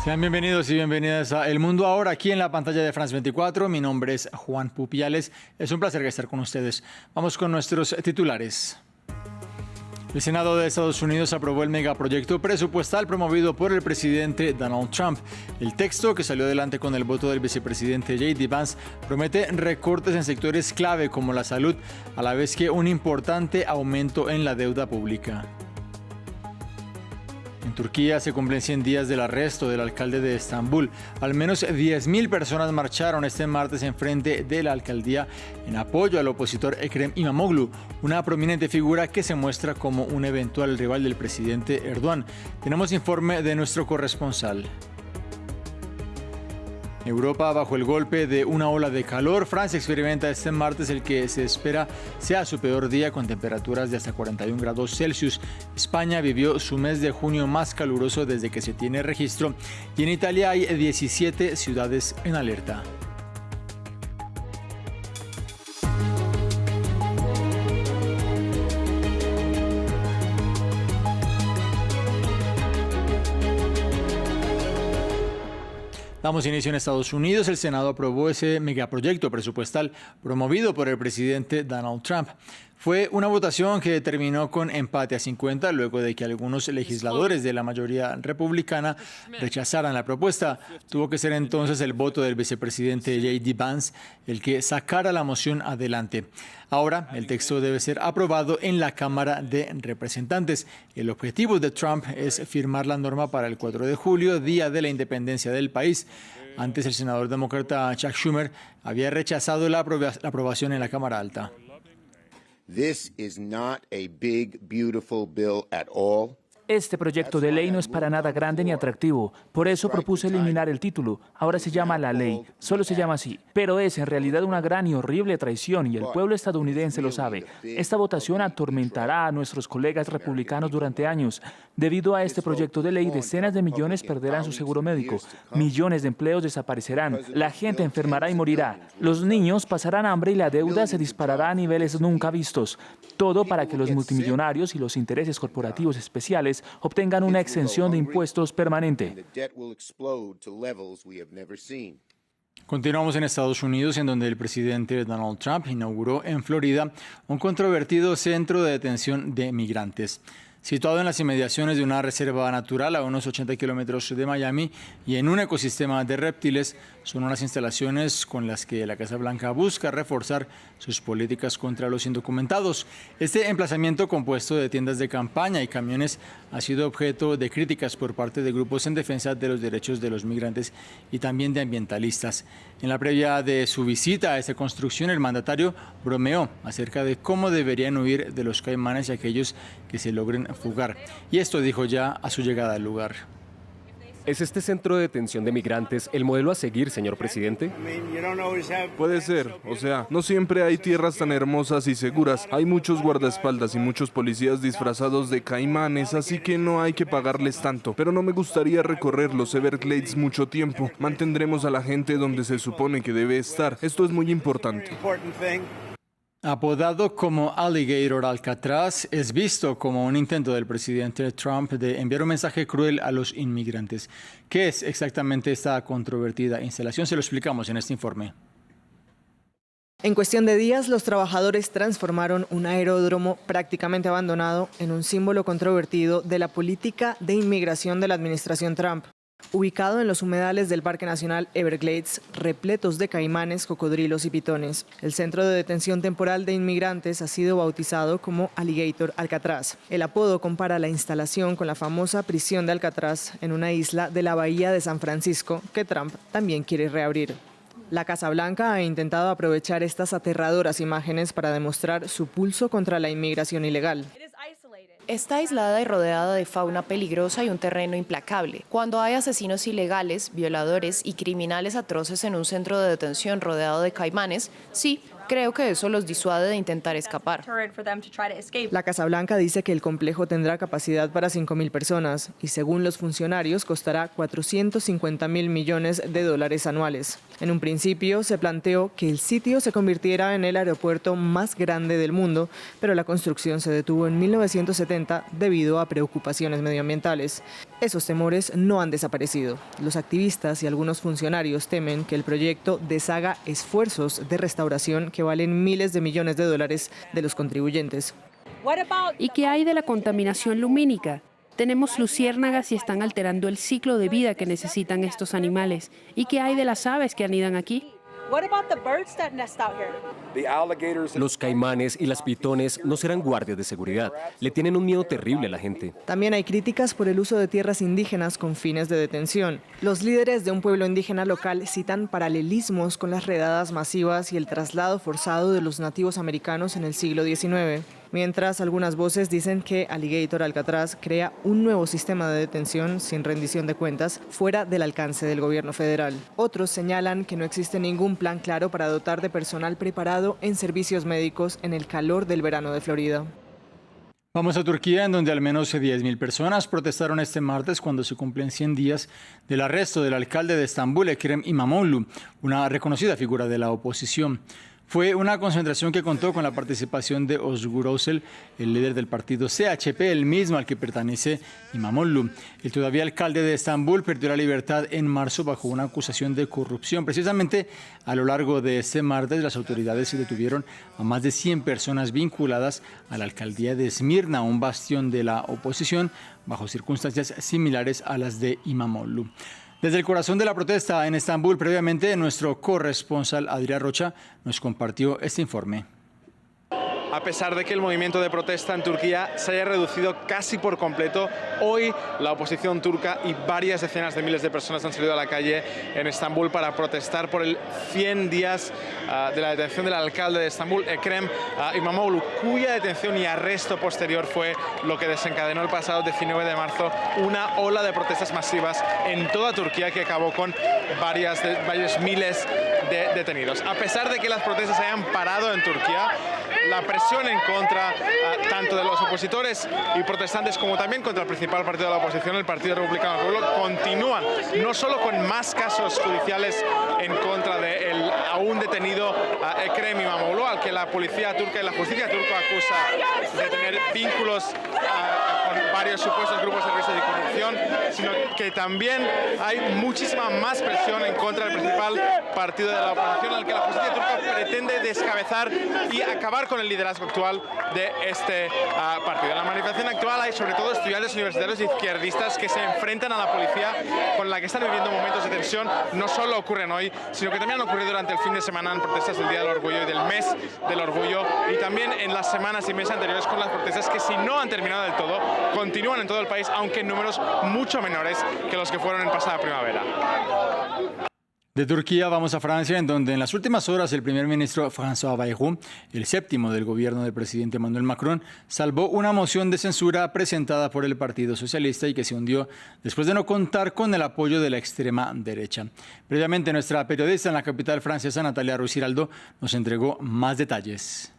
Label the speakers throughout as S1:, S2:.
S1: Sean bienvenidos y bienvenidas a El Mundo Ahora, aquí en la pantalla de France 24. Mi nombre es Juan Pupiales. Es un placer estar con ustedes. Vamos con nuestros titulares. El Senado de Estados Unidos aprobó el megaproyecto presupuestal promovido por el presidente Donald Trump. El texto, que salió adelante con el voto del vicepresidente J.D. Vance, promete recortes en sectores clave como la salud, a la vez que un importante aumento en la deuda pública. En Turquía se cumplen 100 días del arresto del alcalde de Estambul. Al menos 10.000 personas marcharon este martes en frente de la alcaldía en apoyo al opositor Ekrem İmamoğlu, una prominente figura que se muestra como un eventual rival del presidente Erdogan. Tenemos informe de nuestro corresponsal. Europa, bajo el golpe de una ola de calor, Francia experimenta este martes el que se espera sea su peor día, con temperaturas de hasta 41 grados Celsius. España vivió su mes de junio más caluroso desde que se tiene registro, y en Italia hay 17 ciudades en alerta. Damos inicio en Estados Unidos. El Senado aprobó ese megaproyecto presupuestal promovido por el presidente Donald Trump. Fue una votación que terminó con empate a 50 luego de que algunos legisladores de la mayoría republicana rechazaran la propuesta. Tuvo que ser entonces el voto del vicepresidente J.D. Vance el que sacara la moción adelante. Ahora el texto debe ser aprobado en la Cámara de Representantes. El objetivo de Trump es firmar la norma para el 4 de julio, día de la independencia del país. Antes, el senador demócrata Chuck Schumer había rechazado la aprobación en la Cámara Alta.
S2: This is not a big, beautiful bill at all.
S3: Este proyecto de ley no es para nada grande ni atractivo. Por eso propuse eliminar el título. Ahora se llama la ley. Solo se llama así. Pero es en realidad una gran y horrible traición, y el pueblo estadounidense lo sabe. Esta votación atormentará a nuestros colegas republicanos durante años. Debido a este proyecto de ley, decenas de millones perderán su seguro médico. Millones de empleos desaparecerán. La gente enfermará y morirá. Los niños pasarán hambre y la deuda se disparará a niveles nunca vistos. Todo para que los multimillonarios y los intereses corporativos especiales obtengan una exención de impuestos permanente.
S1: Continuamos en Estados Unidos, en donde el presidente Donald Trump inauguró en Florida un controvertido centro de detención de migrantes. Situado en las inmediaciones de una reserva natural a unos 80 kilómetros de Miami y en un ecosistema de reptiles, son unas instalaciones con las que la Casa Blanca busca reforzar sus políticas contra los indocumentados. Este emplazamiento, compuesto de tiendas de campaña y camiones, ha sido objeto de críticas por parte de grupos en defensa de los derechos de los migrantes y también de ambientalistas. En la previa de su visita a esta construcción, el mandatario bromeó acerca de cómo deberían huir de los caimanes y aquellos que se logren fugar. Y esto dijo ya a su llegada al lugar.
S4: ¿Es este centro de detención de migrantes el modelo a seguir, señor presidente?
S5: Puede ser. O sea, no siempre hay tierras tan hermosas y seguras. Hay muchos guardaespaldas y muchos policías disfrazados de caimanes, así que no hay que pagarles tanto. Pero no me gustaría recorrer los Everglades mucho tiempo. Mantendremos a la gente donde se supone que debe estar. Esto es muy importante.
S1: Apodado como Alligator Alcatraz, es visto como un intento del presidente Trump de enviar un mensaje cruel a los inmigrantes. ¿Qué es exactamente esta controvertida instalación? Se lo explicamos en este informe.
S6: En cuestión de días, los trabajadores transformaron un aeródromo prácticamente abandonado en un símbolo controvertido de la política de inmigración de la administración Trump. Ubicado en los humedales del Parque Nacional Everglades, repletos de caimanes, cocodrilos y pitones, el centro de detención temporal de inmigrantes ha sido bautizado como Alligator Alcatraz. El apodo compara la instalación con la famosa prisión de Alcatraz en una isla de la bahía de San Francisco, que Trump también quiere reabrir. La Casa Blanca ha intentado aprovechar estas aterradoras imágenes para demostrar su pulso contra la inmigración ilegal.
S7: Está aislada y rodeada de fauna peligrosa y un terreno implacable. Cuando hay asesinos ilegales, violadores y criminales atroces en un centro de detención rodeado de caimanes, sí, creo que eso los disuade de intentar escapar.
S6: La Casa Blanca dice que el complejo tendrá capacidad para 5.000 personas y, según los funcionarios, costará $450.000 millones anuales. En un principio se planteó que el sitio se convirtiera en el aeropuerto más grande del mundo, pero la construcción se detuvo en 1970 debido a preocupaciones medioambientales. Esos temores no han desaparecido. Los activistas y algunos funcionarios temen que el proyecto deshaga esfuerzos de restauración que valen miles de millones de dólares de los contribuyentes.
S8: ¿Y qué hay de la contaminación lumínica? Tenemos luciérnagas y están alterando el ciclo de vida que necesitan estos animales. ¿Y qué hay de las aves que anidan aquí?
S4: Los caimanes y las pitones no serán guardias de seguridad. Le tienen un miedo terrible a la gente.
S6: También hay críticas por el uso de tierras indígenas con fines de detención. Los líderes de un pueblo indígena local citan paralelismos con las redadas masivas y el traslado forzado de los nativos americanos en el siglo XIX. Mientras algunas voces dicen que Alligator Alcatraz crea un nuevo sistema de detención sin rendición de cuentas fuera del alcance del gobierno federal. Otros señalan que no existe ningún plan claro para dotar de personal preparado en servicios médicos en el calor del verano de Florida.
S1: Vamos a Turquía, en donde al menos 10.000 personas protestaron este martes cuando se cumplen 100 días del arresto del alcalde de Estambul, Ekrem İmamoğlu, una reconocida figura de la oposición. Fue una concentración que contó con la participación de Özgür Özel, el líder del partido CHP, el mismo al que pertenece İmamoğlu. El todavía alcalde de Estambul perdió la libertad en marzo bajo una acusación de corrupción. Precisamente a lo largo de este martes, las autoridades detuvieron a más de 100 personas vinculadas a la alcaldía de Esmirna, un bastión de la oposición, bajo circunstancias similares a las de İmamoğlu. Desde el corazón de la protesta en Estambul, previamente, nuestro corresponsal Adrián Rocha nos compartió este informe.
S9: A pesar de que el movimiento de protesta en Turquía se haya reducido casi por completo, hoy la oposición turca y varias decenas de miles de personas han salido a la calle en Estambul para protestar por el 100 días de la detención del alcalde de Estambul, Ekrem İmamoğlu, cuya detención y arresto posterior fue lo que desencadenó el pasado 19 de marzo una ola de protestas masivas en toda Turquía que acabó con varios miles de detenidos. A pesar de que las protestas hayan parado en Turquía, la presión en contra tanto de los opositores y protestantes como también contra el principal partido de la oposición, el Partido Republicano del Pueblo, continúan, no solo con más casos judiciales en contra del aún detenido Ekrem İmamoğlu, al que la policía turca y la justicia turca acusa de tener vínculos con varios supuestos grupos terroristas de corrupción, sino que también hay muchísima más presión en contra del principal partido de la oposición, al que la justicia turca pretende descabezar y acabar con el liderazgo actual de este partido. En la manifestación actual hay sobre todo estudiantes universitarios y izquierdistas que se enfrentan a la policía, con la que están viviendo momentos de tensión. No solo ocurren hoy, sino que también han ocurrido durante el fin de semana en protestas del Día del Orgullo y del Mes del Orgullo, y también en las semanas y meses anteriores con las protestas que, si no han terminado del todo, continúan en todo el país, aunque en números mucho menores que los que fueron en pasada primavera.
S1: De Turquía vamos a Francia, en donde en las últimas horas el primer ministro François Bayrou, el séptimo del gobierno del presidente Emmanuel Macron, salvó una moción de censura presentada por el Partido Socialista y que se hundió después de no contar con el apoyo de la extrema derecha. Previamente, nuestra periodista en la capital francesa, Natalia Ruiz Giraldo, nos entregó más detalles.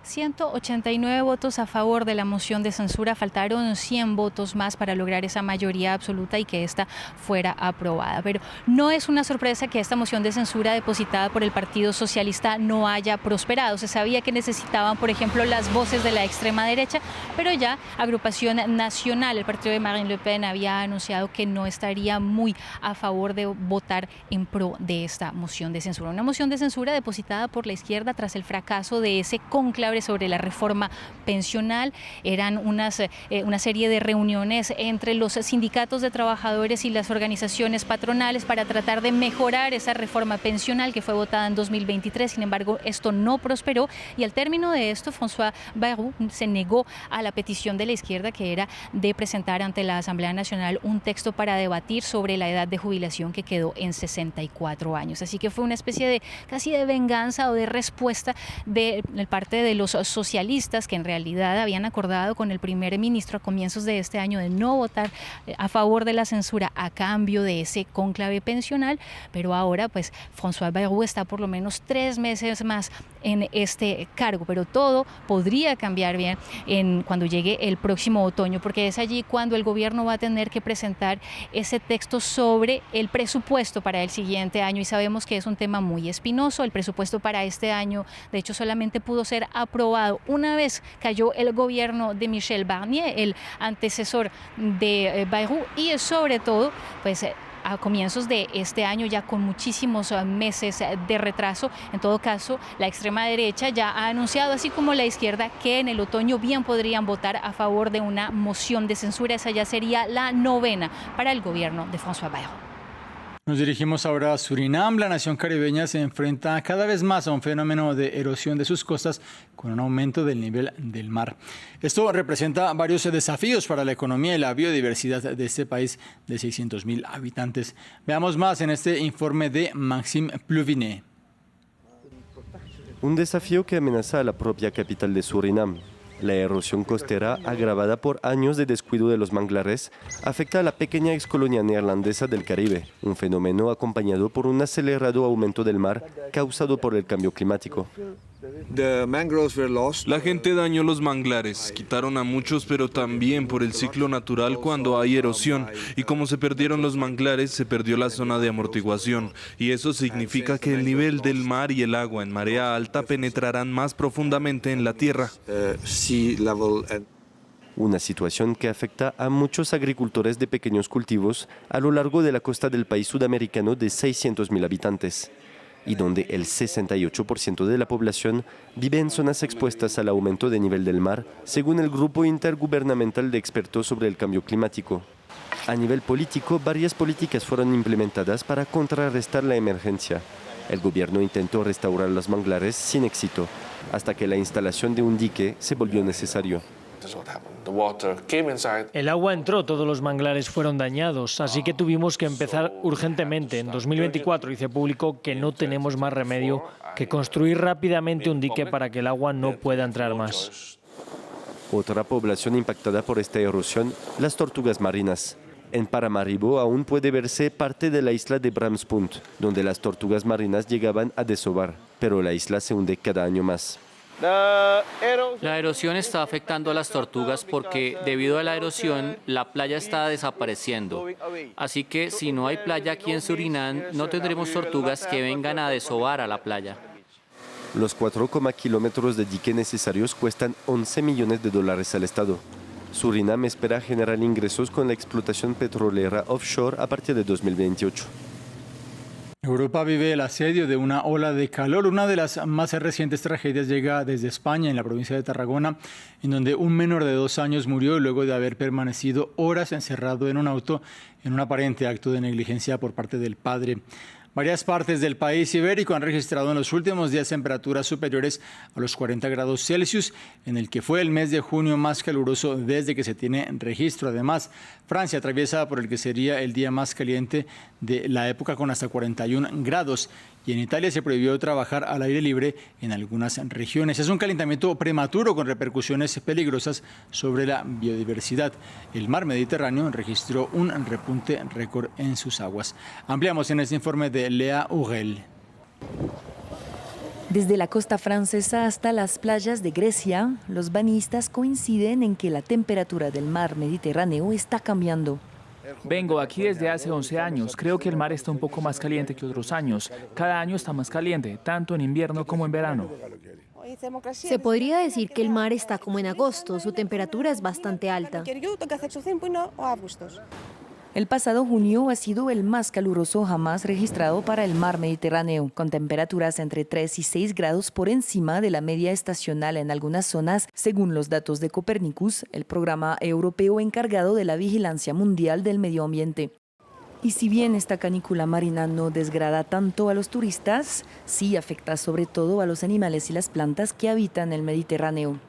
S10: 189 votos a favor de la moción de censura, faltaron 100 votos más para lograr esa mayoría absoluta y que esta fuera aprobada. Pero no es una sorpresa que esta moción de censura depositada por el Partido Socialista no haya prosperado. Se sabía que necesitaban, por ejemplo, las voces de la extrema derecha, pero ya Agrupación Nacional, el partido de Marine Le Pen, había anunciado que no estaría muy a favor de votar en pro de esta moción de censura. Una moción de censura depositada por la izquierda tras el fracaso de ese conclave sobre la reforma pensional. Eran una serie de reuniones entre los sindicatos de trabajadores y las organizaciones patronales para tratar de mejorar esa reforma pensional que fue votada en 2023. Sin embargo, esto no prosperó y al término de esto, François Bayrou se negó a la petición de la izquierda, que era de presentar ante la Asamblea Nacional un texto para debatir sobre la edad de jubilación, que quedó en 64 años. Así que fue una especie de casi de venganza o de respuesta de parte de los socialistas, que en realidad habían acordado con el primer ministro a comienzos de este año de no votar a favor de la censura a cambio de ese cónclave pensional, pero ahora pues François Bayrou está por lo menos 3 meses más en este cargo, pero todo podría cambiar bien cuando llegue el próximo otoño, porque es allí cuando el gobierno va a tener que presentar ese texto sobre el presupuesto para el siguiente año, y sabemos que es un tema muy espinoso. El presupuesto para este año, de hecho, solamente pudo ser aprobado una vez cayó el gobierno de Michel Barnier, el antecesor de Bayrou, y sobre todo, pues a comienzos de este año, ya con muchísimos meses de retraso. En todo caso, la extrema derecha ya ha anunciado, así como la izquierda, que en el otoño bien podrían votar a favor de una moción de censura. Esa ya sería la 9ª para el gobierno de François Bayrou.
S1: Nos dirigimos ahora a Surinam. La nación caribeña se enfrenta cada vez más a un fenómeno de erosión de sus costas con un aumento del nivel del mar. Esto representa varios desafíos para la economía y la biodiversidad de este país de 600.000 habitantes. Veamos más en este informe de Maxime Pluvinet.
S11: Un desafío que amenaza a la propia capital de Surinam. La erosión costera, agravada por años de descuido de los manglares, afecta a la pequeña excolonia neerlandesa del Caribe, un fenómeno acompañado por un acelerado aumento del mar causado por el cambio climático.
S5: La gente dañó los manglares, quitaron a muchos, pero también por el ciclo natural cuando hay erosión. Y como se perdieron los manglares, se perdió la zona de amortiguación. Y eso significa que el nivel del mar y el agua en marea alta penetrarán más profundamente en la tierra.
S11: Una situación que afecta a muchos agricultores de pequeños cultivos a lo largo de la costa del país sudamericano de 600.000 habitantes, y donde el 68% de la población vive en zonas expuestas al aumento de nivel del mar, según el Grupo Intergubernamental de Expertos sobre el Cambio Climático. A nivel político, varias políticas fueron implementadas para contrarrestar la emergencia. El gobierno intentó restaurar los manglares sin éxito, hasta que la instalación de un dique se volvió necesario.
S12: El agua entró, todos los manglares fueron dañados, así que tuvimos que empezar urgentemente en 2024 y se publicó que no tenemos más remedio que construir rápidamente un dique para que el agua no pueda entrar más.
S11: Otra población impactada por esta erosión, las tortugas marinas. En Paramaribo aún puede verse parte de la isla de Bramspunt, donde las tortugas marinas llegaban a desovar, pero la isla se hunde cada año más.
S13: La erosión está afectando a las tortugas porque debido a la erosión la playa está desapareciendo. Así que si no hay playa aquí en Surinam, no tendremos tortugas que vengan a desovar a la playa.
S11: Los 4,0 kilómetros de dique necesarios cuestan $11 millones al Estado. Surinam espera generar ingresos con la explotación petrolera offshore a partir de 2028.
S1: Europa vive el asedio de una ola de calor. Una de las más recientes tragedias llega desde España, en la provincia de Tarragona, en donde un menor de 2 años murió luego de haber permanecido horas encerrado en un auto en un aparente acto de negligencia por parte del padre. Varias partes del país ibérico han registrado en los últimos días temperaturas superiores a los 40 grados Celsius, en el que fue el mes de junio más caluroso desde que se tiene registro. Además, Francia atraviesa por el que sería el día más caliente de la época con hasta 41 grados. Y en Italia se prohibió trabajar al aire libre en algunas regiones. Es un calentamiento prematuro con repercusiones peligrosas sobre la biodiversidad. El mar Mediterráneo registró un repunte récord en sus aguas. Ampliamos en este informe de Lea Urel.
S14: Desde la costa francesa hasta las playas de Grecia, los bañistas coinciden en que la temperatura del mar Mediterráneo está cambiando.
S3: Vengo aquí desde hace 11 años. Creo que el mar está un poco más caliente que otros años. Cada año está más caliente, tanto en invierno como en verano.
S15: Se podría decir que el mar está como en agosto. Su temperatura es bastante alta.
S14: El pasado junio ha sido el más caluroso jamás registrado para el mar Mediterráneo, con temperaturas entre 3 y 6 grados por encima de la media estacional en algunas zonas, según los datos de Copernicus, el programa europeo encargado de la vigilancia mundial del medio ambiente. Y si bien esta canícula marina no desgrada tanto a los turistas, sí afecta sobre todo a los animales y las plantas que habitan el Mediterráneo.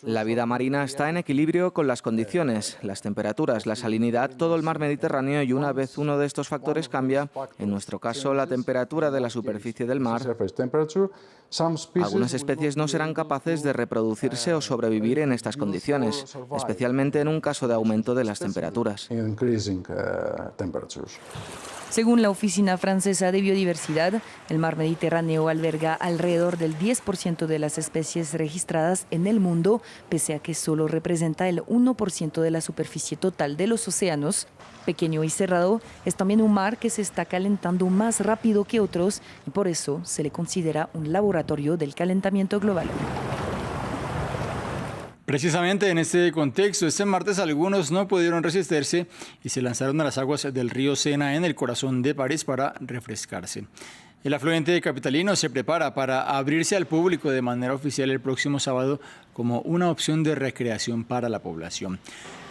S16: La vida marina está en equilibrio con las condiciones, las temperaturas, la salinidad, todo el mar Mediterráneo, y una vez uno de estos factores cambia, en nuestro caso la temperatura de la superficie del mar, algunas especies no serán capaces de reproducirse o sobrevivir en estas condiciones, especialmente en un caso de aumento de las temperaturas.
S14: Según la Oficina Francesa de Biodiversidad, el mar Mediterráneo alberga alrededor del 10% de las especies registradas en el mundo, pese a que solo representa el 1% de la superficie total de los océanos. Pequeño y cerrado, es también un mar que se está calentando más rápido que otros y por eso se le considera un laboratorio del calentamiento global.
S1: Precisamente en este contexto, este martes algunos no pudieron resistirse y se lanzaron a las aguas del río Sena en el corazón de París para refrescarse. El afluente capitalino se prepara para abrirse al público de manera oficial el próximo sábado como una opción de recreación para la población.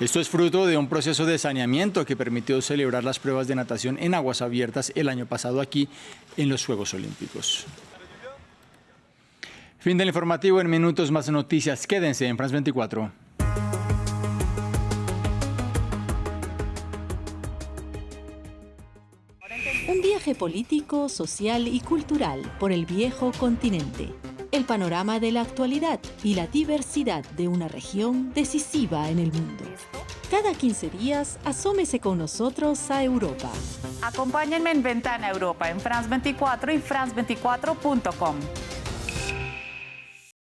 S1: Esto es fruto de un proceso de saneamiento que permitió celebrar las pruebas de natación en aguas abiertas el año pasado aquí en los Juegos Olímpicos. Fin del informativo, en minutos más noticias. Quédense en France 24.
S17: Un viaje político, social y cultural por el viejo continente. El panorama de la actualidad y la diversidad de una región decisiva en el mundo. Cada 15 días, asómese con nosotros a Europa.
S18: Acompáñenme en Ventana Europa en France 24 y France24.com.